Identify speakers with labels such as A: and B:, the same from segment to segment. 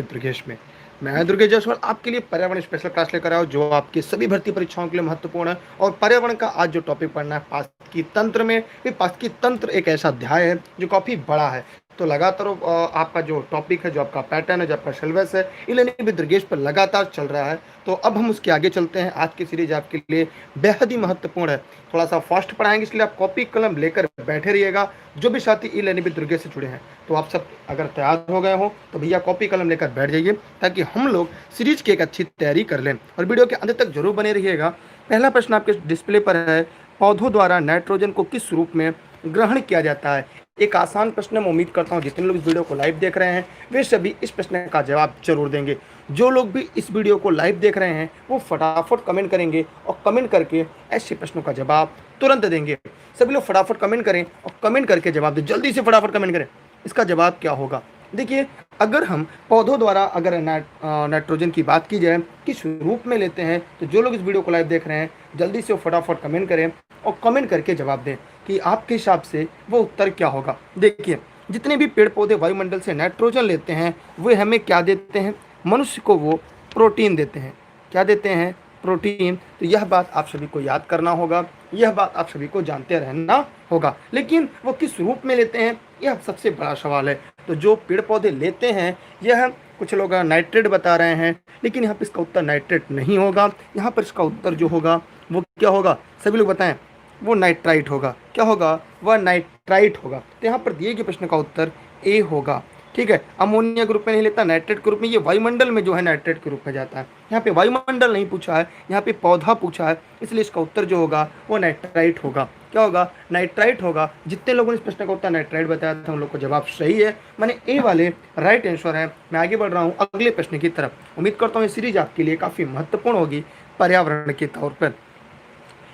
A: दुर्गेश में। मैं दुर्गेश जायसवाल आपके लिए पर्यावरण स्पेशल क्लास लेकर आया हूं, जो आपकी सभी भर्ती परीक्षाओं के लिए महत्वपूर्ण है। और पर्यावरण का आज जो टॉपिक पढ़ना है पारिस्थितिकी तंत्र में, ये पारिस्थितिकी तंत्र एक ऐसा अध्याय है जो काफ़ी बड़ा है। तो लगातार आपका जो टॉपिक है, जो आपका पैटर्न है, जो आपका सिलेबस है, ये लेने भी दुर्गेश पर लगातार चल रहा है। तो अब हम उसके आगे चलते हैं। आज की सीरीज आपके लिए बेहद ही महत्वपूर्ण है। थोड़ा सा फास्ट पढ़ाएंगे, इसलिए आप कॉपी कलम लेकर बैठे रहिएगा। जो भी साथी ई लर्निंग विद दुर्गेश से जुड़े हैं, तो आप सब अगर तैयार हो गए हो तो भैया कॉपी कलम लेकर बैठ जाइए, ताकि हम लोग सीरीज की एक अच्छी तैयारी कर लें। और वीडियो के अंत तक जरूर बने रहिएगा। पहला प्रश्न आपके डिस्प्ले पर है, पौधों द्वारा नाइट्रोजन को किस रूप में ग्रहण किया जाता है। एक आसान प्रश्न है। मैं उम्मीद करता हूँ जितने लोग इस वीडियो को लाइव देख रहे हैं वे सभी इस प्रश्न का जवाब जरूर देंगे। जो लोग भी इस वीडियो को लाइव देख रहे हैं वो फटाफट कमेंट करेंगे और कमेंट करके ऐसे प्रश्नों का जवाब तुरंत देंगे। सभी लोग फटाफट कमेंट करें और कमेंट करके जवाब दें। जल्दी से फटाफट कमेंट करें। इसका जवाब क्या होगा? देखिए, अगर हम पौधों द्वारा अगर नाइट्रोजन की बात की जाए किस रूप में लेते हैं, तो जो लोग इस वीडियो को लाइव देख रहे हैं जल्दी से फटाफट कमेंट करें और कमेंट करके जवाब दें कि आपके हिसाब से वो उत्तर क्या होगा। देखिए, जितने भी पेड़ पौधे वायुमंडल से नाइट्रोजन लेते हैं वे हमें क्या देते हैं? मनुष्य को वो प्रोटीन देते हैं। क्या देते हैं? प्रोटीन। तो यह बात आप सभी को याद करना होगा, यह बात आप सभी को जानते रहना होगा। लेकिन वो किस रूप में लेते हैं, यह सबसे बड़ा सवाल है। तो जो पेड़ पौधे लेते हैं, यह कुछ लोग नाइट्रेट बता रहे हैं, लेकिन यहाँ पर इसका उत्तर नाइट्रेट नहीं होगा। यहाँ पर इसका उत्तर जो होगा वो क्या होगा? सभी लोग बताएं। वो नाइट्राइट होगा। क्या होगा? वह नाइट्राइट होगा। तो यहाँ पर दिए गए प्रश्न का उत्तर ए होगा। ठीक है, अमोनिया के रूप में नहीं लेता, नाइट्रेट के रूप में। ये वायुमंडल में जो है नाइट्रेट के रूप में जाता है। यहाँ पे वायुमंडल नहीं पूछा है, यहाँ पे पौधा पूछा है, इसलिए इसका उत्तर जो होगा वो नाइट्राइट होगा। क्या होगा? नाइट्राइट होगा। जितने लोगों ने इस प्रश्न का उत्तर नाइट्राइट बताया था उन लोग को जवाब सही है, माने ए वाले राइट आंसर है। मैं आगे बढ़ रहा हूँ अगले प्रश्न की तरफ। उम्मीद करता हूँ ये सीरीज आपके लिए काफ़ी महत्वपूर्ण होगी पर्यावरण के तौर पर।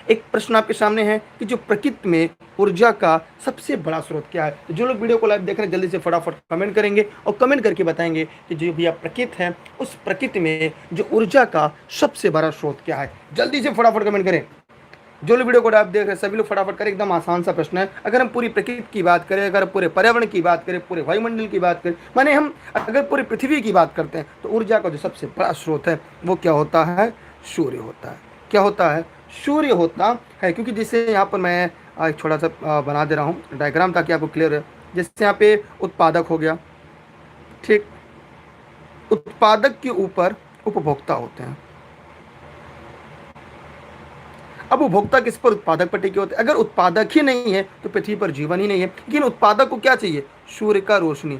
A: एक प्रश्न आपके सामने है कि जो प्रकृति में ऊर्जा का सबसे बड़ा स्रोत क्या है। तो जो लोग वीडियो को लाइव देख रहे हैं जल्दी से फटाफट कमेंट करेंगे और कमेंट करके बताएंगे कि जो भी आप प्रकृति है उस प्रकृति में जो ऊर्जा का सबसे बड़ा स्रोत क्या है। जल्दी से फटाफट कमेंट करें। जो लोग वीडियो को लाइव देख रहे हैं सभी लोग फटाफट करें। एकदम आसान सा प्रश्न है। अगर हम पूरी प्रकृति की बात करें, अगर पूरे पर्यावरण की बात करें, पूरे वायुमंडल की बात करें, माने हम अगर पूरी पृथ्वी की बात करते हैं, तो ऊर्जा का जो सबसे बड़ा स्रोत है वो क्या होता है? सूर्य होता है। क्या होता है? सूर्य होता है। क्योंकि जिससे यहाँ पर मैं एक छोटा सा बना दे रहा हूँ डायग्राम, ताकि आपको क्लियर है। जैसे यहाँ पे उत्पादक हो गया, ठीक। उत्पादक के ऊपर उपभोक्ता होते हैं। अब उपभोक्ता किस पर? उत्पादक पर टिके होते हैं। अगर उत्पादक ही नहीं है तो पृथ्वी पर जीवन ही नहीं है। लेकिन उत्पादक को क्या चाहिए? सूर्य का रोशनी।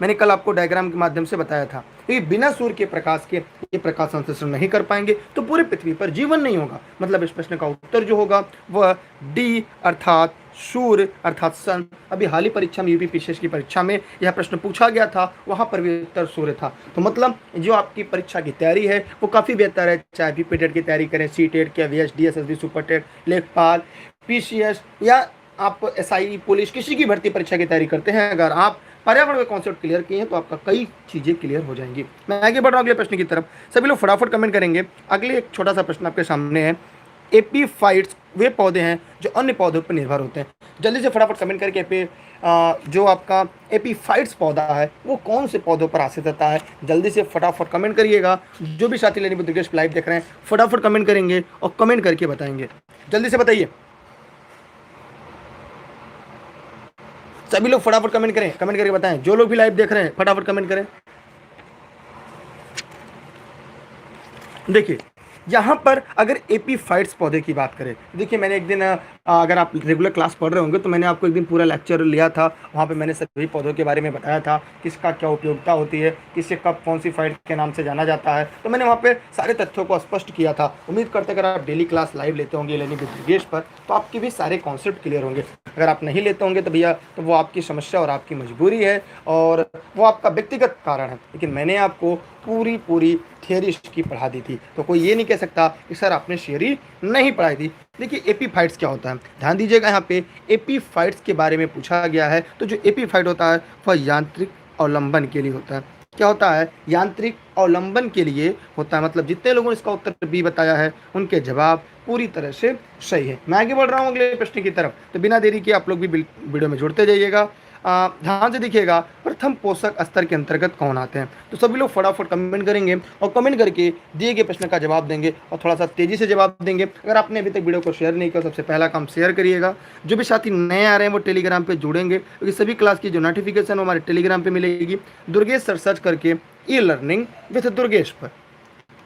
A: मैंने कल आपको डायग्राम के माध्यम से बताया था कि बिना सूर्य के प्रकाश के ये प्रकाश संश्लेषण नहीं कर पाएंगे तो पूरी पृथ्वी पर जीवन नहीं होगा। मतलब इस प्रश्न का उत्तर जो होगा वह डी अर्थात सूर्य अर्थात सन। अभी हाल ही परीक्षा में यूपी पीसीएस की परीक्षा में यह प्रश्न पूछा गया था, वहां पर भी उत्तर सूर्य था। तो मतलब जो आपकी परीक्षा की तैयारी है वो काफ़ी बेहतर है। चाहे भी टेट की तैयारी करें, सी टेट के V S D S S B super TET, लेखपाल, पीसीएस, या आप एसआई पुलिस किसी की भर्ती परीक्षा की तैयारी करते हैं, अगर आप पर्यावरण के कॉन्सेप्ट क्लियर किए हैं तो आपका कई चीज़ें क्लियर हो जाएंगी। मैं आगे बढ़ रहा हूँ अगले प्रश्न की तरफ। सभी लोग फटाफट कमेंट करेंगे। अगले एक छोटा सा प्रश्न आपके सामने है। एपीफाइट्स वे पौधे हैं जो अन्य पौधों पर निर्भर होते हैं। जल्दी से फटाफट कमेंट करके जो आपका एपीफाइट्स पौधा है वो कौन से पौधों पर आश्रित रहता है। जल्दी से फटाफट कमेंट करिएगा। जो भी साथी लेनी दुर्गेश लाइव देख रहे हैं फटाफट कमेंट करेंगे और कमेंट करके बताएंगे। जल्दी से बताइए। सभी लोग फटाफट कमेंट करें, कमेंट करके बताएं। जो लोग भी लाइव देख रहे हैं फटाफट कमेंट करें। देखिए, यहाँ पर अगर एपीफाइट्स पौधे की बात करें, देखिए मैंने एक दिन अगर आप रेगुलर क्लास पढ़ रहे होंगे तो मैंने आपको एक दिन पूरा लेक्चर लिया था। वहाँ पे मैंने सभी पौधों के बारे में बताया था, किसका क्या उपयोगिता होती है, किससे कब कौन सी फाइट के नाम से जाना जाता है। तो मैंने वहाँ पे सारे तथ्यों को स्पष्ट किया था। उम्मीद करते अगर आप डेली क्लास लाइव लेते होंगे लर्निंग विद दुर्गेश पर तो आपके भी सारे कॉन्सेप्ट क्लियर होंगे। अगर आप नहीं लेते होंगे तो भैया तो वो आपकी समस्या और आपकी मजबूरी है और वो आपका व्यक्तिगत कारण है। लेकिन मैंने आपको पूरी थियरी इसकी पढ़ा दी थी, तो कोई ये नहीं कह सकता कि सर आपने थियरी नहीं पढ़ाई थी। देखिए एपीफाइट्स क्या होता है, ध्यान दीजिएगा। यहाँ पे एपीफाइट्स के बारे में पूछा गया है। तो जो एपीफाइट होता है वह यांत्रिक अवलंबन के लिए होता है। क्या होता है? यांत्रिक अवलंबन के लिए होता है। मतलब जितने लोगों ने इसका उत्तर बी बताया है उनके जवाब पूरी तरह से सही है। मैं आगे बढ़ रहा हूँ अगले प्रश्न की तरफ। तो बिना देरी के आप लोग भी वीडियो में जुड़ते जाइएगा। ध्यान से देखिएगा, प्रथम पोषक स्तर के अंतर्गत कौन आते हैं। तो सभी लोग फटाफट कमेंट करेंगे और कमेंट करके दिए गए प्रश्न का जवाब देंगे और थोड़ा सा तेजी से जवाब देंगे। अगर आपने अभी तक वीडियो को शेयर नहीं किया, सबसे पहला काम शेयर करिएगा। जो भी साथी नए आ रहे हैं वो टेलीग्राम पे जुड़ेंगे, क्योंकि सभी क्लास की जो नोटिफिकेशन हमारे टेलीग्राम पे मिलेगी। दुर्गेश सर सर्च करके ई लर्निंग विद दुर्गेश पर।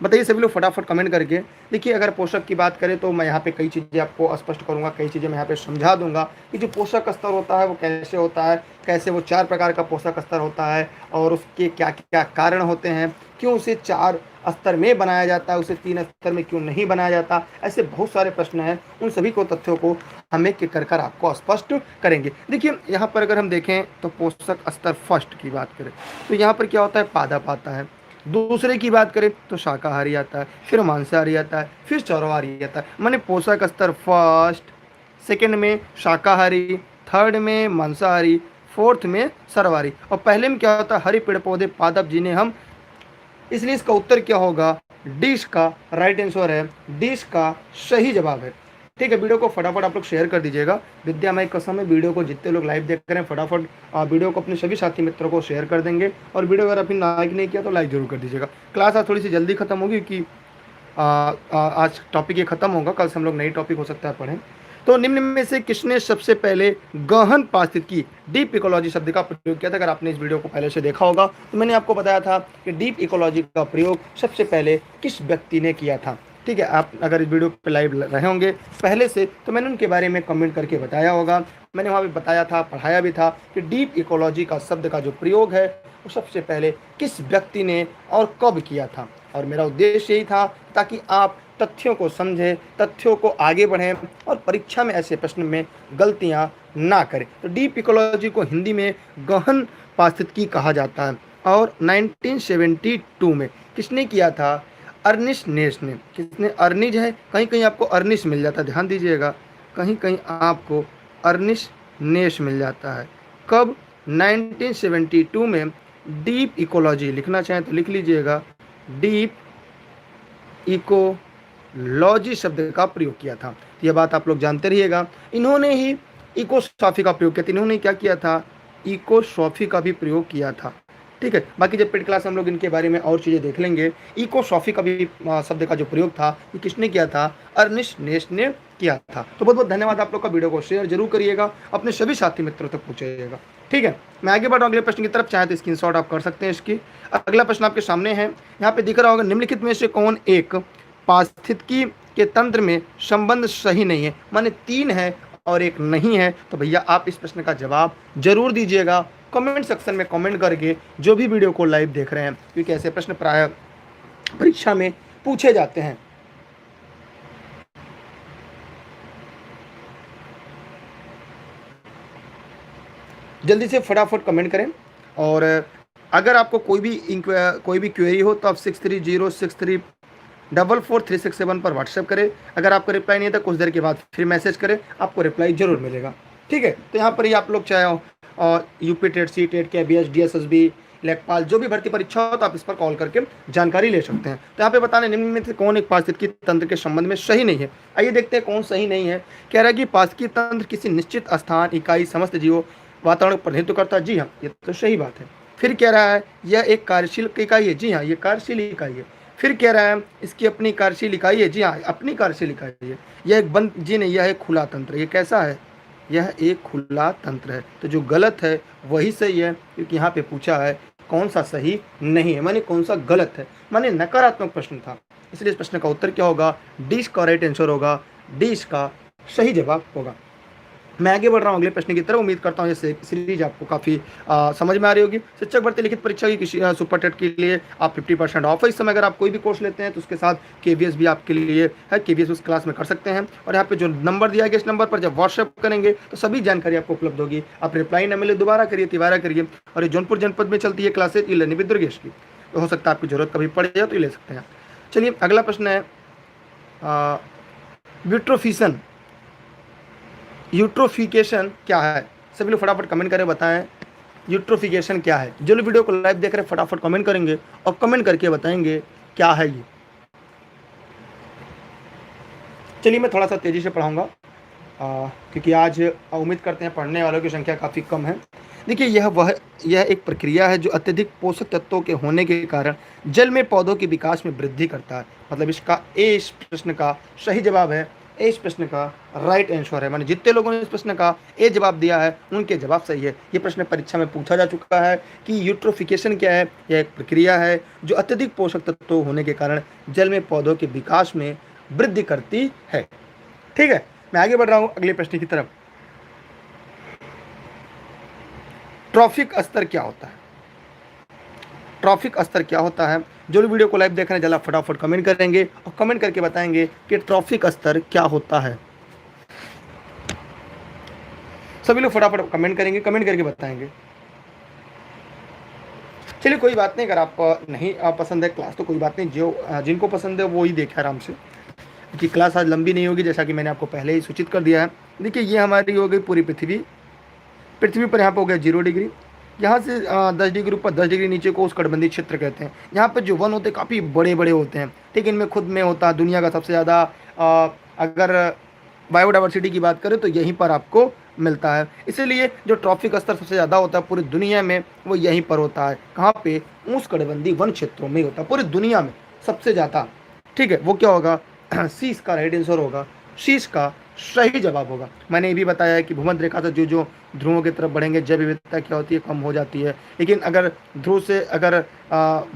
A: बताइए सभी लोग फटाफट कमेंट करके। देखिए, अगर पोषक की बात करें तो मैं यहाँ पे कई चीज़ें आपको स्पष्ट करूँगा, कई चीज़ें मैं यहाँ पे समझा दूंगा कि जो पोषक स्तर होता है वो कैसे होता है, कैसे वो 4 प्रकार का पोषक स्तर होता है और उसके क्या क्या कारण होते हैं, क्यों उसे 4 स्तर में बनाया जाता है, उसे 3 स्तर में क्यों नहीं बनाया जाता। ऐसे बहुत सारे प्रश्न हैं, उन सभी को तथ्यों को हम एक एक कर आपको स्पष्ट करेंगे। देखिए, यहाँ पर अगर हम देखें तो पोषक स्तर फर्स्ट की बात करें तो यहाँ पर क्या होता है, पादप आता है। दूसरे की बात करें तो शाकाहारी आता है, फिर मांसाहारी आता है, फिर चौरवारी आता है। माने पोषक स्तर फर्स्ट, सेकंड में शाकाहारी, थर्ड में मांसाहारी, फोर्थ में सर्वाहारी। और पहले में क्या होता है, हरे पेड़ पौधे पादप जिन्हें हम, इसलिए इसका उत्तर क्या होगा, डिश का राइट आंसर है, डिश का सही जवाब है। ठीक है, वीडियो को फटाफट आप लोग शेयर कर दीजिएगा। विद्या माई कसम है, वीडियो को जितने लोग लाइव देख रहे हैं फटाफट वीडियो को अपने सभी साथी मित्रों को शेयर कर देंगे। और वीडियो अगर अभी लाइक नहीं किया तो लाइक जरूर कर दीजिएगा। क्लास आज थोड़ी सी जल्दी खत्म होगी कि आज टॉपिक ये खत्म होगा, कल से हम लोग नई टॉपिक हो सकता है पढ़ें। तो निम्न में से किसने सबसे पहले गहन पारिस्थितिकी डीप इकोलॉजी शब्द का प्रयोग किया था। अगर आपने इस वीडियो को पहले से देखा होगा तो मैंने आपको बताया था कि डीप इकोलॉजी का प्रयोग सबसे पहले किस व्यक्ति ने किया था। ठीक है, आप अगर इस वीडियो पे लाइव रहे होंगे पहले से तो मैंने उनके बारे में कमेंट करके बताया होगा। मैंने वहाँ पे बताया था, पढ़ाया भी था कि डीप इकोलॉजी का शब्द का जो प्रयोग है वो सबसे पहले किस व्यक्ति ने और कब किया था। और मेरा उद्देश्य यही था ताकि आप तथ्यों को समझें, तथ्यों को आगे बढ़ें और परीक्षा में ऐसे प्रश्न में गलतियाँ ना करें। तो डीप इकोलॉजी को हिंदी में गहन पारिस्थितिकी कहा जाता है। और 1972 में किसने किया था, अर्निस्ट नेश ने। किसने, अर्निज है, कहीं कहीं आपको अर्निस्ट मिल जाता है, ध्यान दीजिएगा, कहीं कहीं आपको अर्निस्ट नेश मिल जाता है। कब, 1972 में। डीप इकोलॉजी लिखना चाहें तो लिख लीजिएगा, डीप इकोलॉजी शब्द का प्रयोग किया था। यह बात आप लोग जानते रहिएगा। इन्होंने ही इकोसॉफी का प्रयोग किया था। इन्होंने क्या किया था, इकोसॉफी का भी प्रयोग किया था। ठीक है, बाकी जब पेड क्लास हम लोग इनके बारे में और चीज़ें देख लेंगे। इकोसॉफी का भी शब्द का जो प्रयोग था ये किसने किया था, अर्निस्ट नेश ने किया था। तो बहुत बहुत धन्यवाद आप लोग का। वीडियो को शेयर जरूर करिएगा, अपने सभी साथी मित्रों तक पहुँचाइएगा। ठीक है, मैं आगे बढ़ा अगले प्रश्न की तरफ। चाहे तो स्क्रीनशॉट आप कर सकते हैं इसकी। अगला प्रश्न आपके सामने है, यहाँ पे दिख रहा होगा, निम्नलिखित में से कौन एक पारिस्थितिकी के तंत्र में संबंध सही नहीं है। माने 3 है और एक नहीं है। तो भैया आप इस प्रश्न का जवाब जरूर दीजिएगा कमेंट सेक्शन में कमेंट करके, जो भी वीडियो को लाइव देख रहे हैं, क्योंकि ऐसे प्रश्न प्राय परीक्षा में पूछे जाते हैं। जल्दी से फटाफट कमेंट करें। और अगर आपको कोई भी क्वेरी हो तो आप 6306344367 पर व्हाट्सएप करें। अगर आपको रिप्लाई नहीं है तो कुछ देर के बाद फिर मैसेज करें, आपको रिप्लाई जरूर मिलेगा। ठीक है, तो यहाँ पर ही आप लोग चाहे और UP TET, C TET, KBS, DSSB, लेखपाल, जो भी भर्ती परीक्षा हो तो आप इस पर कॉल करके जानकारी ले सकते हैं। तो यहाँ पे बताने निम्न में से कौन एक पारिस्थितिकी तंत्र के संबंध में सही नहीं है। आइए देखते हैं कौन सही नहीं है। कह रहा है कि पारिस्थितिकी तंत्र किसी निश्चित स्थान, इकाई, समस्त जीवों, वातावरण पर प्रतिनिधित्व करता है। जी हाँ, ये तो सही बात है। फिर कह रहा है यह एक कार्यशील इकाई है। जी हाँ, ये कार्यशील इकाई है। फिर कह रहा है इसकी अपनी कार्यशील इकाई है। जी हाँ, अपनी कार्यशील इकाई है। यह एक बंद, जी नहीं, यह एक खुला तंत्र। ये कैसा है, यह एक खुला तंत्र है। तो जो गलत है वही सही है, क्योंकि यहाँ पे पूछा है कौन सा सही नहीं है, माने कौन सा गलत है, माने नकारात्मक प्रश्न था। इसलिए इस प्रश्न का उत्तर क्या होगा, डी का राइट आंसर होगा, डी का सही जवाब होगा। मैं आगे बढ़ रहा हूँ अगले प्रश्न की तरफ। उम्मीद करता हूँ ये सीरीज आपको काफ़ी समझ में आ रही होगी। शिक्षक भर्ती लिखित परीक्षा की किसी सुपर टेट के लिए आप 50% ऑफ है इस समय। अगर आप कोई भी कोर्स लेते हैं तो उसके साथ KBS भी आपके लिए है। KBS उस क्लास में कर सकते हैं। और यहाँ पे जो नंबर दिया गया इस नंबर पर जब व्हाट्सएप करेंगे तो सभी जानकारी आपको उपलब्ध होगी। आप रिप्लाई न मिले दोबारा करिए, तिबारा करिए। और ये जौनपुर जनपद में चलती है classes E learning with Durgesh की, तो हो सकता है आपकी जरूरत कभी पड़ जाए तो ये ले सकते हैं। चलिए अगला प्रश्न है, यूट्रोफिशन, यूट्रोफिकेशन क्या है। सभी लोग फटाफट कमेंट करें, बताएं यूट्रोफिकेशन क्या है। जो लोग वीडियो को लाइव देख रहे हैं फटाफट कमेंट करेंगे और कमेंट करके बताएंगे क्या है ये। चलिए मैं थोड़ा सा तेजी से पढ़ाऊंगा क्योंकि आज उम्मीद करते हैं पढ़ने वालों की संख्या काफ़ी कम है। देखिए यह एक प्रक्रिया है जो अत्यधिक पोषक तत्वों के होने के कारण जल में पौधों के विकास में वृद्धि करता है। मतलब इसका ए इस प्रश्न का सही जवाब है। ए इस प्रश्न का राइट आंसर है। माने जितने लोगों ने इस प्रश्न का ए जवाब दिया है उनके जवाब सही है। ये प्रश्न परीक्षा में पूछा जा चुका है कि यूट्रोफिकेशन क्या है। यह एक प्रक्रिया है जो अत्यधिक पोषक तत्व होने के कारण जल में पौधों के विकास में वृद्धि करती है। ठीक है, मैं आगे बढ़ रहा हूं अगले प्रश्न की तरफ। ट्रॉफिक स्तर क्या होता है? ट्रॉफिक स्तर क्या होता है? जो लोग वीडियो को लाइव देख रहे हैं जरा फटाफट कमेंट करेंगे और कमेंट करके बताएंगे कि ट्रॉफिक स्तर क्या होता है। सभी लोग फटाफट कमेंट करेंगे, कमेंट करके बताएंगे। चलिए कोई बात नहीं, अगर आप नहीं पसंद है क्लास तो कोई बात नहीं, जो जिनको पसंद है वो ही देखें आराम से, क्योंकि क्लास आज लंबी नहीं होगी जैसा कि मैंने आपको पहले ही सूचित कर दिया है। देखिए ये हमारी हो गई पूरी पृथ्वी। पृथ्वी पर यहाँ पर हो गया 0 डिग्री। यहाँ से 10 डिग्री ऊपर 10 डिग्री नीचे को उष्णकटिबंधीय क्षेत्र कहते हैं। यहाँ पर जो वन होते हैं काफ़ी बड़े बड़े होते हैं। ठीक है, इनमें खुद में होता है दुनिया का सबसे ज़्यादा, अगर बायोडाइवर्सिटी की बात करें तो यहीं पर आपको मिलता है। इसीलिए जो ट्रॉफिक स्तर सबसे ज़्यादा होता है पूरी दुनिया में वो यहीं पर होता है। कहाँ पे? उष्णकटिबंधीय वन क्षेत्रों में होता है पूरी दुनिया में सबसे ज़्यादा। ठीक है, वो क्या होगा? सी इसका राइट आंसर होगा। सी इसका सही जवाब होगा। मैंने ये भी बताया है कि भूमध्य रेखा से जो जो ध्रुवों की तरफ बढ़ेंगे जैव विविधता क्या होती है? कम हो जाती है। लेकिन अगर ध्रुव से अगर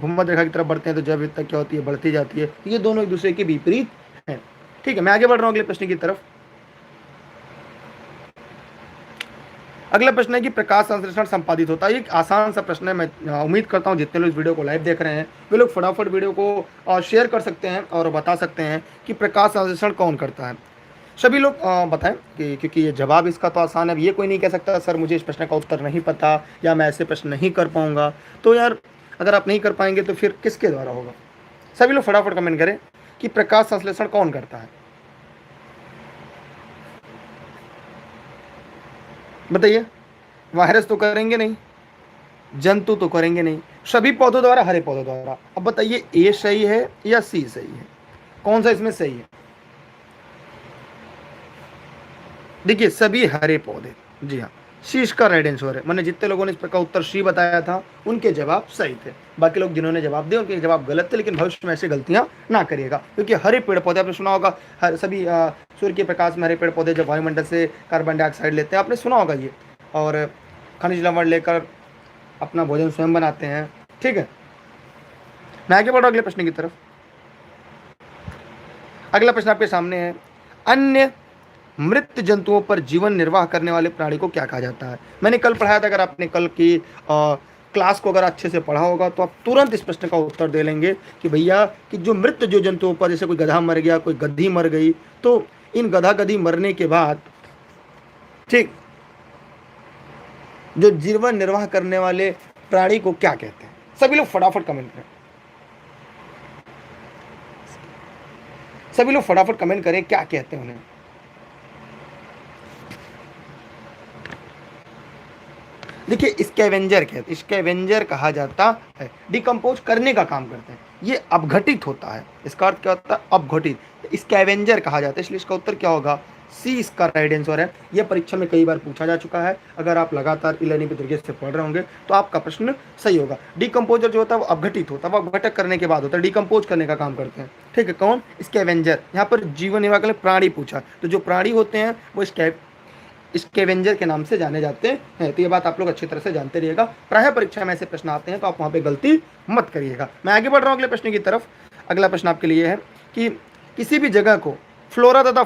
A: भूमध्य रेखा की तरफ बढ़ते हैं तो जैव विविधता क्या होती है? बढ़ती जाती है। ये दोनों एक दूसरे के विपरीत हैं। ठीक है, मैं आगे बढ़ रहा हूँ अगले प्रश्न की तरफ। अगला प्रश्न है कि प्रकाश संश्लेषण संपादित होता है। एक आसान सा प्रश्न है। मैं उम्मीद करता हूँ जितने लोग इस वीडियो को लाइव देख रहे हैं वे लोग फटाफट वीडियो को शेयर कर सकते हैं और बता सकते हैं कि प्रकाश संश्लेषण कौन करता है। सभी लोग बताएं कि, क्योंकि ये जवाब इसका तो आसान है। ये कोई नहीं कह सकता सर मुझे इस प्रश्न का उत्तर नहीं पता या मैं ऐसे प्रश्न नहीं कर पाऊंगा। तो यार अगर आप नहीं कर पाएंगे तो फिर किसके द्वारा होगा? सभी लोग फटाफट कमेंट करें कि प्रकाश संश्लेषण कौन करता है। बताइए। वायरस तो करेंगे नहीं, जंतु तो करेंगे नहीं, सभी पौधों द्वारा, हरे पौधों द्वारा। अब बताइए ए सही है या सी सही है? कौन सा इसमें सही है? देखिए सभी हरे पौधे। जी हाँ, सी इसका राइट आंसर है। मैंने जितने लोगों ने इस प्रकार उत्तर सी बताया था उनके जवाब सही थे। बाकी लोग जिन्होंने जवाब दिए उनके जवाब गलत थे। लेकिन भविष्य में ऐसी गलतियां ना करिएगा, क्योंकि हरे पेड़ पौधे आपने सुना होगा, हर सभी सूर्य के प्रकाश में हरे पेड़ पौधे जब वायुमंडल से कार्बन डाइऑक्साइड लेते हैं, आपने सुना होगा ये, और खनिज लवण लेकर अपना भोजन स्वयं बनाते हैं। ठीक है, मैं आगे बढ़ रहा हूं अगले प्रश्न की तरफ। अगला प्रश्न आपके सामने है, अन्य मृत जंतुओं पर जीवन निर्वाह करने वाले प्राणी को क्या कहा जाता है? मैंने कल पढ़ाया था। अगर आपने कल की क्लास को अगर अच्छे से पढ़ा होगा तो आप तुरंत इस प्रश्न का उत्तर दे लेंगे कि भैया कि जो मृत जो जंतुओं पर, जैसे कोई गधा मर गया, कोई गधी मर गई, तो इन गधा गधी मरने के बाद ठीक जो जीवन निर्वाह करने वाले प्राणी को क्या कहते हैं? सभी लोग फटाफट कमेंट करें। सभी लोग फटाफट कमेंट करें क्या कहते हैं उन्हें। देखिए स्कैवेंजर कहते, स्कैवेंजर कहा जाता है। डिकम्पोज करने का काम करते हैं, ये अपघटित होता है। इसका अर्थ क्या होता है? अपघटित। स्कैवेंजर कहा जाता है। इसलिए इसका उत्तर क्या होगा? सी इसका राइट आंसर है। यह परीक्षा में कई बार पूछा जा चुका है। अगर आप लगातार ई लर्निंग के तरीके से पढ़ रहे होंगे तो आपका प्रश्न सही होगा। डिकम्पोजर जो होता है वो अपघटित होता है, वो अपघटक करने के बाद होता है, डिकम्पोज करने का काम करते हैं। ठीक है, कौन? स्कैवेंजर। यहाँ पर जीवन निर्वाह के लिए प्राणी पूछा, तो जो प्राणी होते हैं वो स्कैवेंजर के नाम से जाने जाते हैं। तो ये बात आप लोग अच्छी तरह से जानते रहिएगा। प्रायः परीक्षा में ऐसे प्रश्न आते हैं तो आप वहाँ पे गलती मत करिएगा। मैं आगे बढ़ रहा हूँ अगले प्रश्न की तरफ। अगला प्रश्न आपके लिए है कि किसी भी जगह को फ्लोरा तथा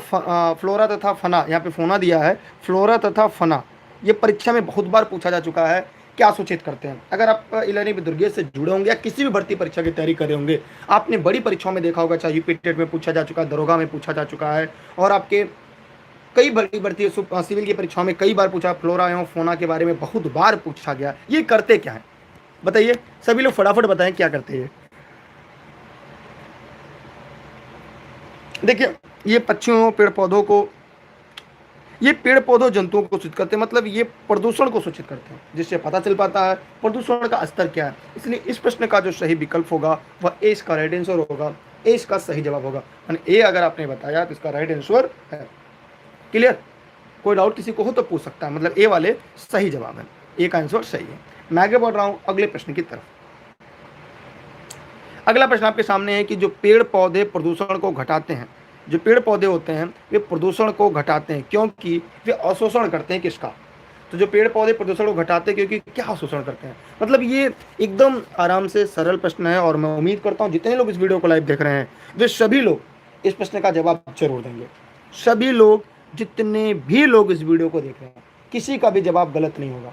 A: फना, यहाँ पे फोना दिया है, फ्लोरा तथा फना, ये परीक्षा में बहुत बार पूछा जा चुका है। क्या सूचित करते हैं? अगर आप ई लर्निंग दुर्गे से जुड़े होंगे या किसी भी भर्ती परीक्षा की तैयारी कर रहे होंगे, आपने बड़ी परीक्षाओं में देखा होगा, चाहे यूपी टेट में पूछा जा चुका है, दरोगा में पूछा जा चुका है, और आपके कई बड़ी भर्ती सिविल की परीक्षाओं में कई बार पूछा। फ्लोरा एवं फोना के बारे में बहुत बार पूछा गया। ये करते क्या है बताइए? सभी लोग फटाफट बताएं क्या करते हैं। देखिए ये पक्षियों, पेड़ पौधों को, ये पेड़ पौधों जंतुओं को सूचित करते हैं। मतलब ये प्रदूषण को सूचित करते हैं, जिससे पता चल पाता है प्रदूषण का स्तर क्या है। इसलिए इस प्रश्न का जो सही विकल्प होगा वह ए इसका राइट आंसर होगा। ए इसका सही जवाब होगा। ए अगर आपने बताया तो इसका राइट आंसर है। क्लियर? कोई डाउट किसी को हो तो पूछ सकता है। मतलब ए वाले सही जवाब है। एक आंसर सही है। मैं आगे बढ़ रहा हूँ अगले प्रश्न की तरफ। अगला प्रश्न आपके सामने है कि जो पेड़ पौधे प्रदूषण को घटाते हैं, जो पेड़ पौधे होते हैं वे प्रदूषण को घटाते हैं क्योंकि वे अवशोषण करते हैं किसका? तो जो पेड़ पौधे प्रदूषण को घटाते हैं क्योंकि क्या अवशोषण करते हैं? मतलब ये एकदम आराम से सरल प्रश्न है और मैं उम्मीद करता हूँ जितने लोग इस वीडियो को लाइव देख रहे हैं वे सभी लोग इस प्रश्न का जवाब जरूर देंगे। सभी लोग, जितने भी लोग इस वीडियो को देख रहे हैं, किसी का भी जवाब गलत नहीं होगा।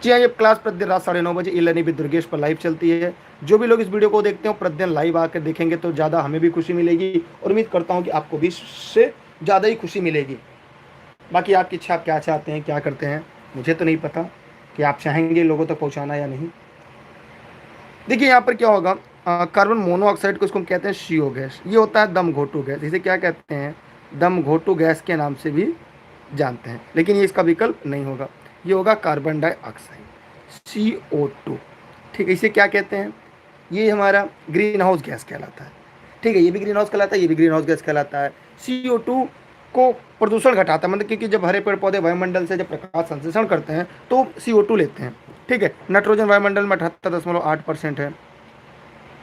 A: जी हाँ, ये क्लास प्रतिदिन रात 9:30 बजे ई-लर्निंग विद दुर्गेश पर लाइव चलती है। जो भी लोग इस वीडियो को देखते हो प्रतिदिन लाइव आकर देखेंगे तो ज़्यादा हमें भी खुशी मिलेगी और उम्मीद करता हूँ कि आपको भी इससे ज़्यादा ही खुशी मिलेगी। बाकी आपकी इच्छा, आप क्या चाहते हैं, क्या करते हैं, मुझे तो नहीं पता कि आप चाहेंगे लोगों तक पहुँचाना या नहीं। देखिए यहाँ पर क्या होगा, कार्बन मोनोऑक्साइड को इसको हम कहते हैं CO गैस। ये होता है दम घोटू गैस। इसे क्या कहते हैं? दम घोटू गैस के नाम से भी जानते हैं, लेकिन ये इसका विकल्प नहीं होगा। ये होगा कार्बन डाइऑक्साइड, CO2। ठीक है, इसे क्या कहते हैं? ये हमारा ग्रीन हाउस गैस कहलाता है। ठीक है, ये भी ग्रीन हाउस कहलाता है, ये भी ग्रीन हाउस गैस कहलाता है। CO2 को प्रदूषण घटाता है, मतलब क्योंकि जब हरे पेड़ पौधे वायुमंडल से जब प्रकाश संश्लेषण करते हैं तो CO2 लेते हैं। ठीक है, नाइट्रोजन वायुमंडल में 78.8% है,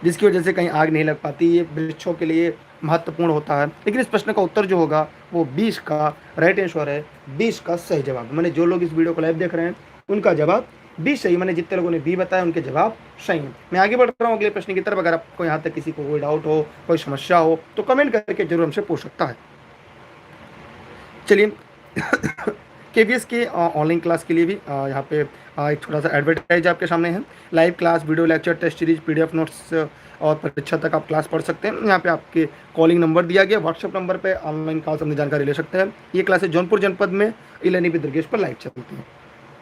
A: जिसकी वजह से कहीं आग नहीं लग पाती। ये वृक्षों के लिए महत्वपूर्ण होता है। लेकिन इस प्रश्न का उत्तर जो होगा वो 20 का राइट आंसर है, 20 का सही जवाब। मैंने जो लोग इस वीडियो को लाइव देख रहे हैं उनका जवाब 20 सही। मैंने जितने लोगों ने बी बताया उनके जवाब सही हैं। मैं आगे बढ़ रहा हूँ अगले प्रश्न की तरफ। अगर आपको यहाँ तक किसी को कोई डाउट हो, कोई समस्या हो तो कमेंट करके जरूर हमसे पूछ सकता है। चलिए KVS की ऑनलाइन क्लास के लिए भी यहाँ पे एक छोटा सा एडवर्टाइज आपके सामने है। Live class, video lecture, test series, PDF notes और परीक्षा तक आप क्लास पढ़ सकते हैं। यहाँ पे आपके कॉलिंग नंबर दिया गया, व्हाट्सएप नंबर पे ऑनलाइन क्लास अपनी जानकारी ले सकते हैं। ये क्लासेस जौनपुर जनपद में ई-लर्निंग विद दुर्गेश पर लाइव चलती हैं।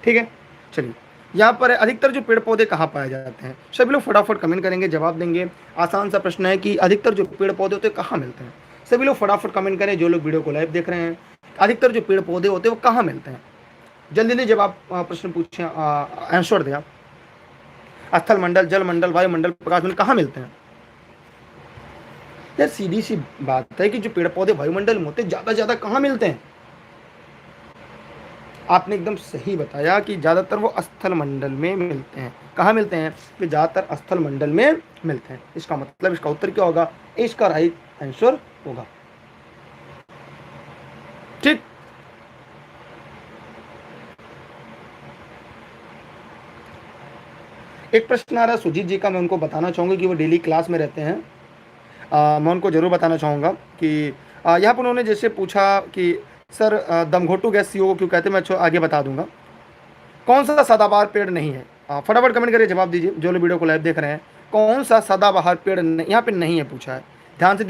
A: ठीक है, चलिए यहाँ पर अधिकतर जो पेड़ पौधे कहाँ पाए जाते हैं? सभी लोग फटाफट कमेंट करेंगे, जवाब देंगे। आसान सा प्रश्न है कि अधिकतर जो पेड़ पौधे होते हैं कहाँ मिलते हैं? सभी लोग फटाफट कमेंट करें जो लोग वीडियो को लाइव देख रहे हैं। अधिकतर जो पेड़ पौधे होते हैं वो कहाँ मिलते हैं? जल्दी जल्दी जब आप प्रश्न पूछें, आंसर दें आप। स्थल मंडल, जल मंडल, वायुमंडल, प्रकाश मंडल कहाँ मिलते हैं? यार सीधी सी बात है कि जो पेड़ पौधे वायुमंडल में होते हैं ज्यादा कहाँ मिलते हैं? आपने एकदम सही बताया कि ज्यादातर वो स्थल मंडल में मिलते हैं। कहाँ मिलते हैं? कि ज्यादातर स्थल मंडल में मिलते हैं। इसका मतलब इसका उत्तर क्या होगा? इसका राइट आंसर होगा। ठीक, एक प्रश्न आ रहा है सुजीत जी का, मैं उनको बताना चाहूँगा कि वो डेली क्लास में रहते हैं। मैं उनको जरूर बताना चाहूँगा कि यहाँ पर उन्होंने जैसे पूछा कि सर दमघोटू गैस CO को क्यों कहते हैं, मैं आगे बता दूंगा। कौन सा सदाबहार पेड़ नहीं है? फटाफट कमेंट करिए, जवाब दीजिए जो लोग वीडियो को लाइव देख रहे हैं। कौन सा सदाबहार पेड़ यहाँ पे नहीं है पूछा है। ध्यान से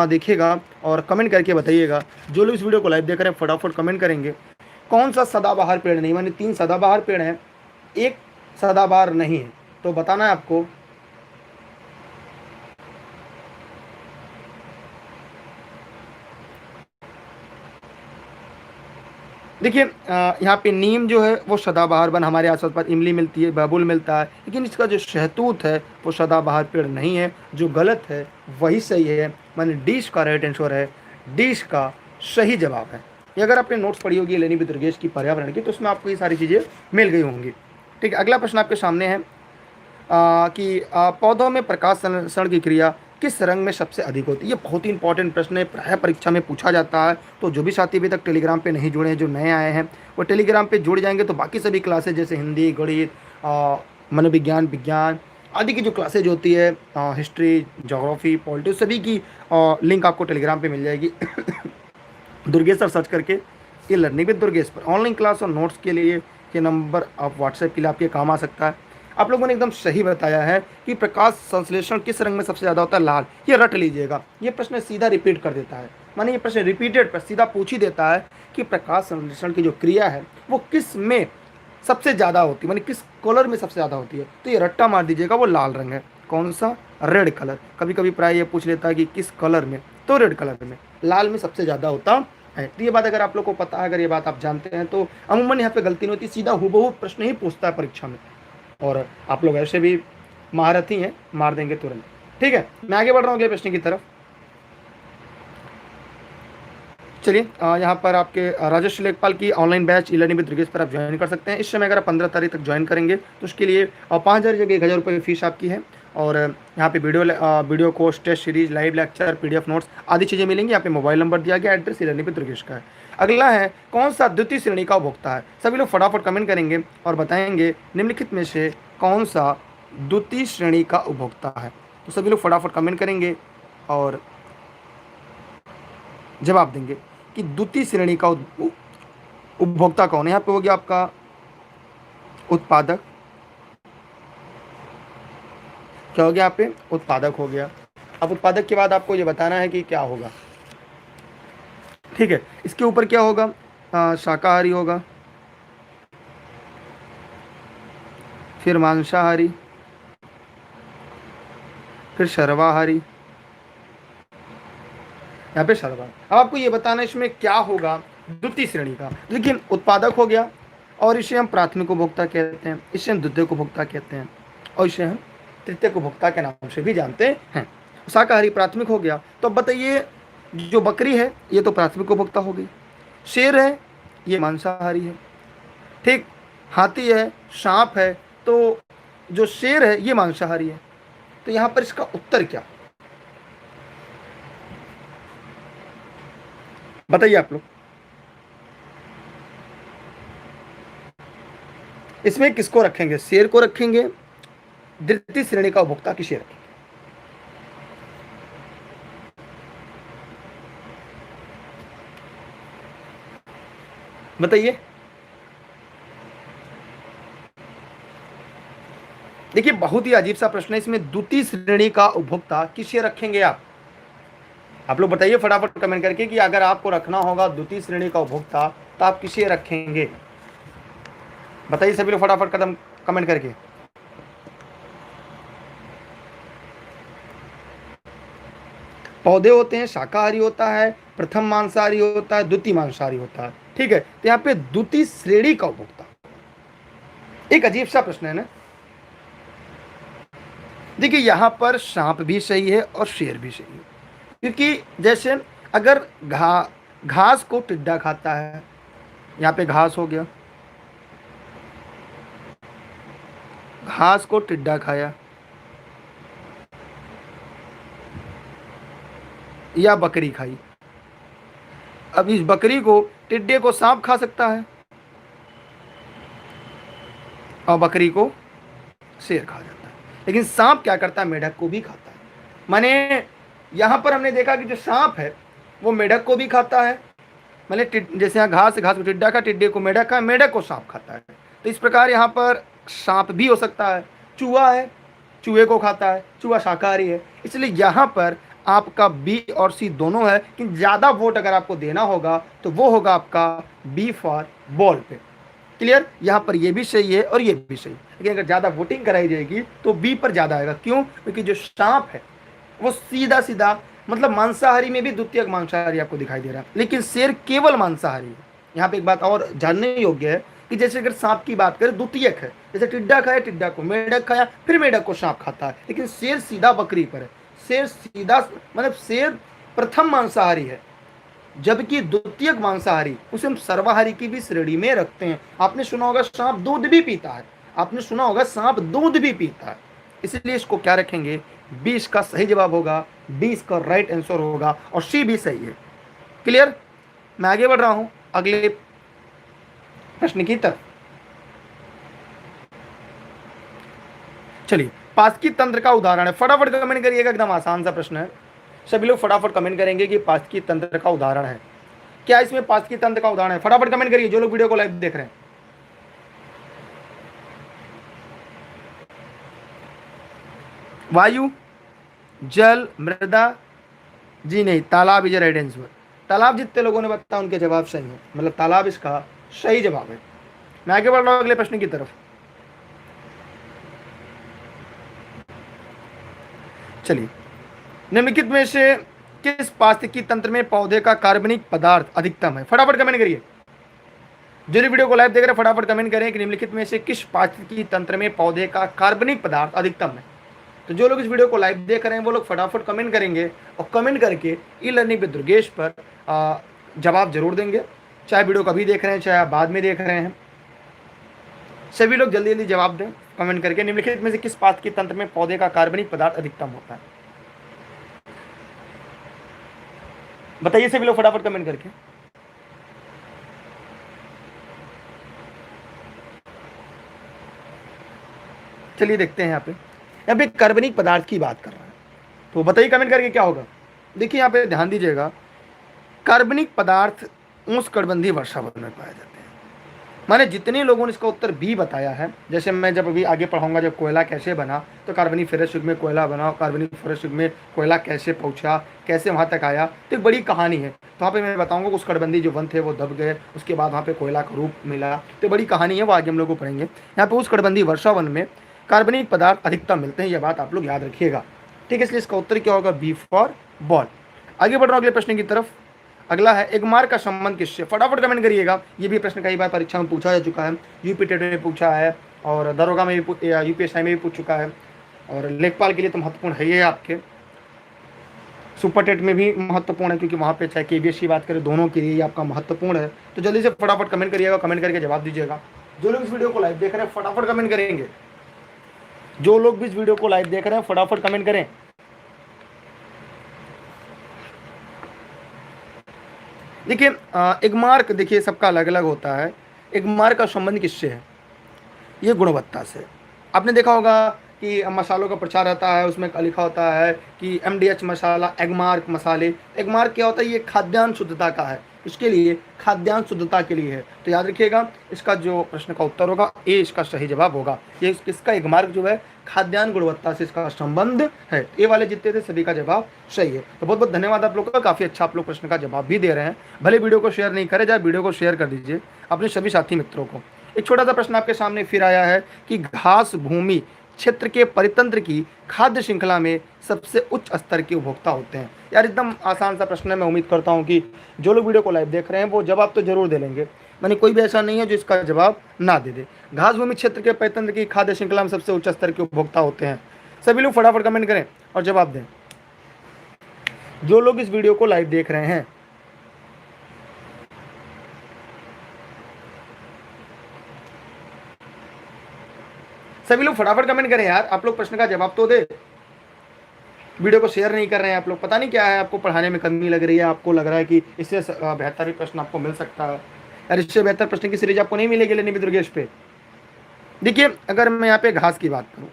A: देखिएगा और कमेंट करके बताइएगा। जो लोग इस वीडियो को लाइव देख रहे हैं फटाफट कमेंट करेंगे। कौन सा सदाबहार पेड़ नहीं, माने 3 सदाबहार पेड़ हैं, एक सदाबहार नहीं है, तो बताना है आपको। देखिए यहाँ पे नीम जो है वो सदाबहार वन, हमारे आसपास इमली मिलती है, बबूल मिलता है, लेकिन इसका जो शहतूत है वो सदाबहार पेड़ नहीं है। जो गलत है वही सही है, माने डीश का राइट आंसर है, डीश का सही जवाब है। ये अगर आपने नोट्स पढ़ी होगी ई-लर्निंग विद दुर्गेश की पर्यावरण की तो उसमें आपको ये सारी चीज़ें मिल गई होंगी। ठीक है, अगला प्रश्न आपके सामने है कि पौधों में प्रकाश संश्लेषण की क्रिया किस रंग में सबसे अधिक होती है? ये बहुत ही इंपॉर्टेंट प्रश्न है, प्राय परीक्षा में पूछा जाता है। तो जो भी साथी अभी तक टेलीग्राम पे नहीं जुड़े हैं, जो नए आए हैं, वो टेलीग्राम पे जुड़ जाएंगे तो बाकी सभी क्लासेज जैसे हिंदी, गणित, मनोविज्ञान, विज्ञान आदि की जो क्लासेज होती है, हिस्ट्री, जोग्राफी, पॉलिटिक्स, सभी की लिंक आपको टेलीग्राम पर मिल जाएगी। दुर्गेश सर सर्च करके ई-लर्निंग विद दुर्गेश पर ऑनलाइन क्लास और नोट्स के लिए ये नंबर आप व्हाट्सएप के लिए आपके काम आ सकता है। आप लोगों ने एकदम सही बताया है कि प्रकाश संश्लेषण किस रंग में सबसे ज़्यादा होता है? लाल। ये रट लीजिएगा, ये प्रश्न सीधा रिपीट कर देता है, माने ये प्रश्न रिपीटेड पर सीधा पूछ ही देता है कि प्रकाश संश्लेषण की जो क्रिया है वो किस में सबसे ज़्यादा होती है, माने किस कलर में सबसे ज़्यादा होती है। तो ये रट्टा मार दीजिएगा, वो लाल रंग है। कौन सा? Red colour. कभी कभी प्राय ये पूछ लेता है कि किस कलर में, तो रेड कलर में, लाल में सबसे ज़्यादा होता है। तो ये बात अगर आप लोग को पता है, अगर ये बात आप जानते हैं तो अमूमन यहाँ पे गलती नहीं होती, सीधा हूबहू प्रश्न ही पूछता है परीक्षा में। और आप लोग ऐसे भी महारथी हैं, मार देंगे तुरंत। ठीक है, मैं आगे बढ़ रहा हूँ अगले प्रश्न की तरफ। चलिए यहाँ पर आपके राजेश लेखपाल की online batch E learning with Durgesh पर आप ज्वाइन कर सकते हैं। इस समय अगर आप 15 तारीख तक ज्वाइन करेंगे तो उसके लिए 5,000 जगह 1,000 रुपये फीस आपकी है। और यहाँ पे video course, test series, live lecture, PDF notes आदि चीज़ें मिलेंगी। यहाँ पे मोबाइल नंबर दिया गया, address e learning with Durgesh का है। अगला है कौन सा द्वितीय श्रेणी का उपभोक्ता है। सभी लोग फटाफट कमेंट करेंगे और बताएंगे निम्नलिखित में से कौन सा द्वितीय श्रेणी का उपभोक्ता है। तो सभी लोग फटाफट कमेंट करेंगे और जवाब देंगे कि द्वितीय श्रेणी का उपभोक्ता कौन है। यहाँ पे हो गया आपका उत्पादक, क्या हो गया यहाँ पे, उत्पादक हो गया। अब उत्पादक के बाद आपको ये बताना है कि क्या होगा, ठीक है। इसके ऊपर क्या होगा, शाकाहारी होगा, फिर मांसाहारी, फिर सर्वाहारी, यहाँ पे सर्वाहारी। अब आपको ये बताना है इसमें क्या होगा द्वितीय श्रेणी का। देखिए उत्पादक हो गया और इसे हम प्राथमिक उपभोक्ता कहते हैं, इसे हम द्वितीय उपभोक्ता कहते हैं और इसे हम तृतीय उपभोक्ता के नाम से भी जानते हैं। शाकाहारी प्राथमिक हो गया। तो अब बताइए जो बकरी है ये तो प्राथमिक उपभोक्ता हो गई, शेर है ये मांसाहारी है, ठीक, हाथी है, सांप है, तो जो शेर है ये मांसाहारी है। तो यहां पर इसका उत्तर क्या, बताइए आप लोग। इसमें किसको रखेंगे, शेर को रखेंगे, द्वितीय श्रेणी का उपभोक्ता किसे रखेंगे, बताइए। देखिए बहुत ही अजीब सा प्रश्न है। इसमें द्वितीय श्रेणी का उपभोक्ता किसे रखेंगे आप लोग बताइए फटाफट कमेंट करके कि अगर आपको रखना होगा द्वितीय श्रेणी का उपभोक्ता तो आप किसे रखेंगे, बताइए सभी लोग फटाफट कदम कमेंट करके। पौधे होते हैं, शाकाहारी होता है, प्रथम मांसाहारी होता है, द्वितीय मांसाहारी होता है, ठीक है। तो यहाँ पे द्वितीय श्रेणी का उपभोक्ता, एक अजीब सा प्रश्न है ना। देखिए यहां पर सांप भी सही है और शेर भी सही है, क्योंकि जैसे अगर घास को टिड्डा खाता है, यहाँ पे घास हो गया, घास को टिड्डा खाया, या बकरी खाई। अब इस बकरी को, टिड्डे को सांप खा सकता है और बकरी को शेर खा जाता है, लेकिन सांप क्या करता है, मेढक को भी खाता है। माने यहां पर हमने देखा कि जो सांप है वो मेढक को भी खाता है, माने जैसे यहाँ घास को टिड्डा खा, टिड्डे को मेढक खा, मेढक को सांप खाता है। तो इस प्रकार यहाँ पर सांप भी हो सकता है। चूहा है, चूहे को खाता है, चूहा शाकाहारी है। इसलिए यहाँ पर आपका बी और सी दोनों है, कि ज़्यादा वोट अगर आपको देना होगा तो वो होगा आपका बी फॉर बॉल पे। क्लियर, यहाँ पर ये भी सही है और ये भी सही, लेकिन अगर ज़्यादा वोटिंग कराई जाएगी तो बी पर ज़्यादा आएगा। क्यों, क्योंकि जो सांप है वो सीधा सीधा, मतलब मांसाहारी में भी द्वितीयक मांसाहारी आपको दिखाई दे रहा है, लेकिन शेर केवल मांसाहारी है। यहाँ पे एक बात और जानने योग्य है कि जैसे अगर सांप की बात करें द्वितीयक है, जैसे टिड्डा खाया, टिड्डा को मेढक खाया, फिर मेढक को सांप खाता है, लेकिन शेर सीधा बकरी पर है। शेर सीधा, मतलब शेर प्रथम मांसाहारी है, जबकि द्वितीयक मांसाहारी उसे हम सर्वाहारी की भी श्रेणी में रखते हैं। आपने सुना होगा सांप दूध भी पीता है, आपने सुना होगा सांप दूध भी पीता है, इसलिए इसको क्या रखेंगे, बी इसका सही जवाब होगा, बी इसका राइट आंसर होगा और सी भी सही है। क्लियर, मैं आगे बढ़ रहा हूं अगले प्रश्न की तरफ। चलिए, पास्की तंत्र का उदाहरण है, फटाफट कमेंट करिएगा, एकदम आसान सा प्रश्न है। सभी लोग फटाफट कमेंट करेंगे कि पास्की तंत्र का उदाहरण है क्या, इसमें पास्की तंत्र का उदाहरण है, फटाफट कमेंट करिए जो लोग वीडियो को लाइव देख रहे हैं। वायु, जल, मृदा, जी नहीं, तालाब इज राइट आंसर। तालाब जितने लोगों ने बताया उनके जवाब सही है, मतलब तालाब इसका सही जवाब है। मैं आगे बढ़ रहा हूं अगले प्रश्न की तरफ। चलिए, निम्नलिखित में से किस पास्तिकी तंत्र में पौधे का कार्बनिक पदार्थ अधिकतम है, फटाफट कमेंट करिए। जो वीडियो को लाइव देख रहे हैं फटाफट कमेंट करें कि निम्नलिखित में से किस पास्तिकी तंत्र में पौधे का कार्बनिक पदार्थ अधिकतम है। तो जो लोग इस वीडियो को लाइव देख रहे हैं वो लोग फटाफट कमेंट करेंगे और कमेंट करके ई लर्निंग विद दुर्गेश पर जवाब जरूर देंगे, चाहे वीडियो कभी देख रहे हैं चाहे आप बाद में देख रहे हैं। सभी लोग जल्दी जल्दी जवाब दें कमेंट करके। निम्नलिखित में से किस पारिस्थितिकी तंत्र में पौधे का कार्बनिक पदार्थ अधिकतम होता है? बताइए सभी लोग फटाफट कमेंट करके। चलिए देखते हैं यहाँ पे कार्बनिक पदार्थ की बात कर रहा है, तो बताइए कमेंट करके क्या होगा। देखिए यहाँ पे ध्यान दीजिएगा, कार्बनिक पदार्थ उष्णकटिबंधीय वर्षावन में पाए जाते हैं। माने जितने लोगों ने इसका उत्तर बी बताया है, जैसे मैं जब अभी आगे पढ़ाऊंगा जब कोयला कैसे बना, तो कार्बनिफेरस युग में कोयला बना, कार्बनिफेरस युग में कोयला कैसे पहुंचा, कैसे वहां तक आया, तो एक बड़ी कहानी है। तो वहाँ पे मैं बताऊंगा उस कटबंदी जो वन थे वो दब गए, उसके बाद वहाँ पे कोयला का रूप मिला, तो बड़ी कहानी है, वो आगे हम लोग को पढ़ेंगे। यहाँ पे उस कटबंदी वर्षावन में कार्बनिक पदार्थ अधिकतम मिलते हैं, यह बात आप लोग याद रखिएगा, ठीक है। इसलिए इसका उत्तर क्या होगा? B for ball. आगे बढ़ रहा हूँ अगले प्रश्न की तरफ। अगला है एगमार्क का संबंध किससे? फटाफट कमेंट करिएगा। ये भी प्रश्न कई बार परीक्षा में पूछा जा चुका है, यूपी टेट में पूछा है और दरोगा में भी, यूपीएसआई में भी पूछ चुका है, और लेखपाल के लिए तो महत्वपूर्ण है ये आपके, सुपर टेट में भी महत्वपूर्ण है, क्योंकि वहाँ पे चाहे केबीएस की बात करें, दोनों के लिए आपका महत्वपूर्ण है। तो जल्दी से फटाफट कमेंट करिएगा, कमेंट करके जवाब दीजिएगा। जो लोग इस वीडियो को लाइव देख रहे हैं फटाफट कमेंट करेंगे। जो लोग भी इस वीडियो को लाइव देख रहे हैं फटाफट कमेंट करें। देखिए एगमार्क, देखिए सबका अलग अलग होता है। एगमार्क का संबंध किससे है? ये गुणवत्ता से। आपने देखा होगा कि मसालों का प्रचार रहता है, उसमें लिखा होता है कि एमडीएच मसाला, एगमार्क मसाले। एगमार्क क्या होता है? ये खाद्यान्न शुद्धता का है, इसके लिए खाद्यान्न शुद्धता के लिए है। तो याद रखिएगा, इसका जो प्रश्न का उत्तर होगा ए इसका सही जवाब होगा। ये इसका एगमार्क जो है खाद्यान्न गुणवत्ता से इसका संबंध है। ए वाले जितने थे सभी का जवाब सही है। तो बहुत बहुत धन्यवाद आप लोगों का, काफ़ी अच्छा आप लोग प्रश्न का जवाब भी दे रहे हैं। भले वीडियो को शेयर नहीं करें, जाए वीडियो को शेयर कर दीजिए अपने सभी साथी मित्रों को। एक छोटा सा प्रश्न आपके सामने फिर आया है कि घास भूमि क्षेत्र के परितंत्र की खाद्य श्रृंखला में सबसे उच्च स्तर के उपभोक्ता होते हैं। यार एकदम आसान सा प्रश्न है, मैं उम्मीद करता हूँ कि जो लोग वीडियो को लाइव देख रहे हैं वो जवाब तो जरूर दे लेंगे। मैंने कोई भी ऐसा नहीं है जो इसका जवाब ना दे दे। घास भूमि क्षेत्र के परितंत्र की खाद्य श्रृंखला में सबसे उच्च स्तर के उपभोक्ता होते हैं। सभी लोग फटाफट कमेंट करें और जवाब दें, जो लोग इस वीडियो को लाइव देख रहे हैं। सभी लोग फटाफट कमेंट करें यार, आप लोग प्रश्न का जवाब तो दे। वीडियो को शेयर नहीं कर रहे हैं आप लोग, पता नहीं क्या है, आपको पढ़ाने में कमी लग रही है, आपको लग रहा है कि इससे बेहतर भी प्रश्न आपको मिल सकता है। यार इससे बेहतर प्रश्न की सीरीज आपको नहीं मिलेगी लेनी भी दुर्गेश पे। देखिए अगर मैं यहाँ पे घास की बात करूँ,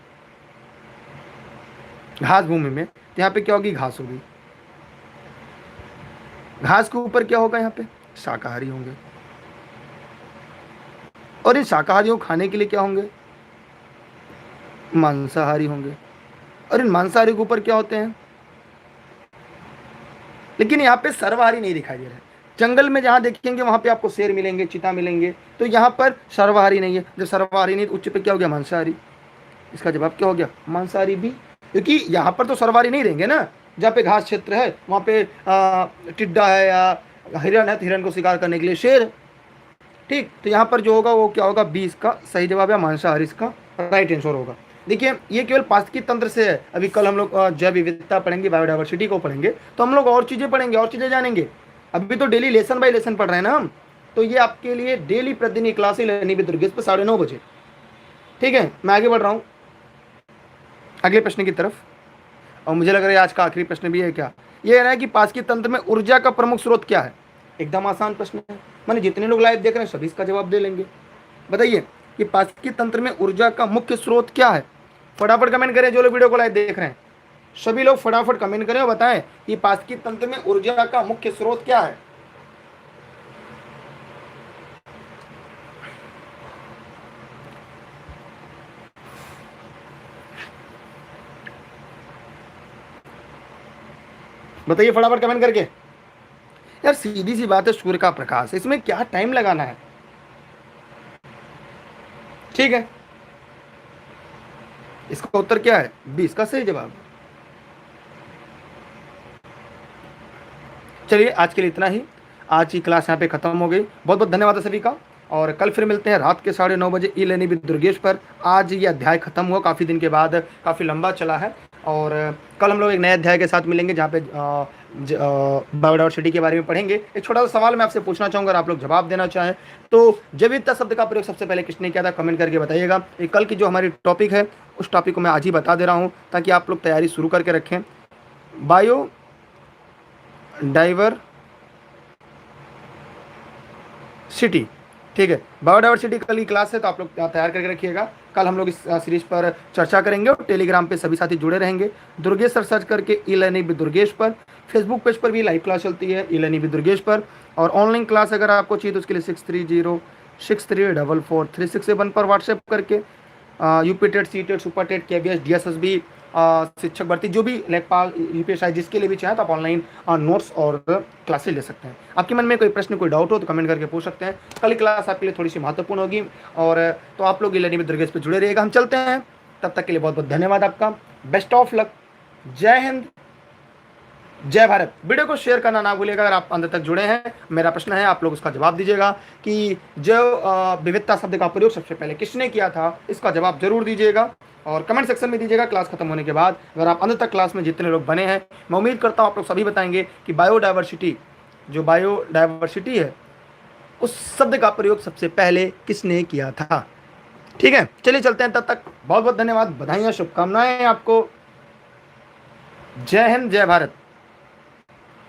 A: घास भूमि में, तो यहाँ पे क्या होगी? घास होगी। घास के ऊपर क्या होगा? यहाँ पे शाकाहारी होंगे, और इन शाकाहारियों को खाने के लिए क्या होंगे? मांसाहारी होंगे, और इन मांसाहारी के ऊपर क्या होते हैं? लेकिन यहाँ पे सर्वाहारी नहीं दिखाई दे रहा है। जंगल में जहाँ देखेंगे वहां पे आपको शेर मिलेंगे, चीता मिलेंगे, तो यहाँ पर सर्वाहारी नहीं है। जब सर्वाहारी नहीं तो उच्च पे क्या हो गया? मांसाहारी। इसका जवाब क्या हो गया? मांसाहारी भी, क्योंकि यहाँ पर तो सर्वाहारी नहीं रहेंगे ना। जहाँ पे घास क्षेत्र है वहाँ पे टिड्डा है या हिरन है, तो हिरन को शिकार करने के लिए शेर है, ठीक। तो यहाँ पर जो होगा वो क्या होगा? बी इसका सही जवाब है, मांसाहारी इसका राइट आंसर होगा। देखिए ये केवल पारिस्थितिकी तंत्र से है। अभी कल हम लोग जैव विविधता पढ़ेंगे, बायोडाइवर्सिटी को पढ़ेंगे, तो हम लोग और चीज़ें पढ़ेंगे, और चीज़ें जानेंगे। अभी तो डेली लेसन बाय लेसन पढ़ रहे हैं ना हम, तो ये आपके लिए डेली प्रतिदिन क्लास ही लेनी भी दुर्गेश पर 9:30 बजे, ठीक है। मैं आगे बढ़ रहा हूँ अगले प्रश्न की तरफ, और मुझे लग रहा है आज का आखिरी प्रश्न भी है क्या। ये है कि पारिस्थितिकी तंत्र में ऊर्जा का प्रमुख स्रोत क्या है? एकदम आसान प्रश्न है, मैंने जितने लोग लाइव देख रहे हैं सभी इसका जवाब दे लेंगे। बताइए कि पारिस्थितिकी तंत्र में ऊर्जा का मुख्य स्रोत क्या है? फटाफट कमेंट करें जो लोग वीडियो को लाइव देख रहे हैं, सभी लोग फटाफट कमेंट करें और बताएं कि पारिस्थितिकी तंत्र में ऊर्जा का मुख्य स्रोत क्या है। बताइए फटाफट कमेंट करके। यार सीधी सी बात है, सूर्य का प्रकाश, इसमें क्या टाइम लगाना है, ठीक है। इसका उत्तर क्या है? बी इसका सही जवाब। चलिए आज के लिए इतना ही, आज की क्लास यहाँ पे खत्म हो गई। बहुत बहुत धन्यवाद है सभी का, और कल फिर मिलते हैं रात के 9:30 बजे ई लर्निंग विद दुर्गेश पर। आज ये अध्याय खत्म हुआ, काफ़ी दिन के बाद, काफ़ी लंबा चला है, और कल हम लोग एक नए अध्याय के साथ मिलेंगे जहाँ पे बायोडाइवर्सिटी के बारे में पढ़ेंगे। एक छोटा सा सवाल मैं आपसे पूछना चाहूंगा, अगर आप लोग जवाब देना चाहें तो जैविकता शब्द का प्रयोग सबसे पहले किसने किया था, कमेंट करके बताइएगा। ये कल की जो हमारी टॉपिक है उस टॉपिक को मैं आज ही बता दे रहा हूँ ताकि आप लोग तैयारी शुरू करके रखें। बायो डाइवर्सिटी, ठीक है, बायोडाइवर्सिटी कल की क्लास है तो आप लोग तैयार करके रखिएगा। कल हम लोग इस सीरीज पर चर्चा करेंगे और टेलीग्राम पे सभी साथी जुड़े रहेंगे। दुर्गेश सर सर्च करके ई लर्निंग विद दुर्गेश पर, फेसबुक पेज पर भी लाइव क्लास चलती है ई लर्निंग विद दुर्गेश पर। और ऑनलाइन क्लास अगर आपको चाहिए तो उसके लिए 6306343647 पर व्हाट्सएप करके UP TET, C TET, super TET, KBS, DSSB, शिक्षक भर्ती, जो भी लेखपाल, यूपीएसआई, जिसके लिए भी चाहे तो आप ऑनलाइन नोट्स और क्लासेस ले सकते हैं। आपके मन में कोई प्रश्न, कोई डाउट हो तो कमेंट करके पूछ सकते हैं। कल की क्लास आपके लिए थोड़ी सी महत्वपूर्ण होगी और तो आप लोग लर्निंग विद दुर्गेश पे जुड़े रहिएगा। हम चलते हैं, तब तक के लिए बहुत बहुत धन्यवाद आपका। बेस्ट ऑफ लक, जय हिंद, जय भारत। वीडियो को शेयर करना ना भूलिएगा। अगर आप अंत तक जुड़े हैं, मेरा प्रश्न है आप लोग उसका जवाब दीजिएगा कि जो विविधता शब्द का प्रयोग सबसे पहले किसने किया था, इसका जवाब जरूर दीजिएगा और कमेंट सेक्शन में दीजिएगा क्लास खत्म होने के बाद। अगर आप अंत तक क्लास में जितने लोग बने हैं, मैं उम्मीद करता हूँ आप लोग सभी बताएंगे कि बायोडाइवर्सिटी, जो बायोडाइवर्सिटी है उस शब्द का प्रयोग सबसे पहले किसने किया था। ठीक है, चलिए चलते हैं। तब तक बहुत बहुत धन्यवाद, बधाइयाँ, शुभकामनाएं आपको। जय हिंद, जय भारत।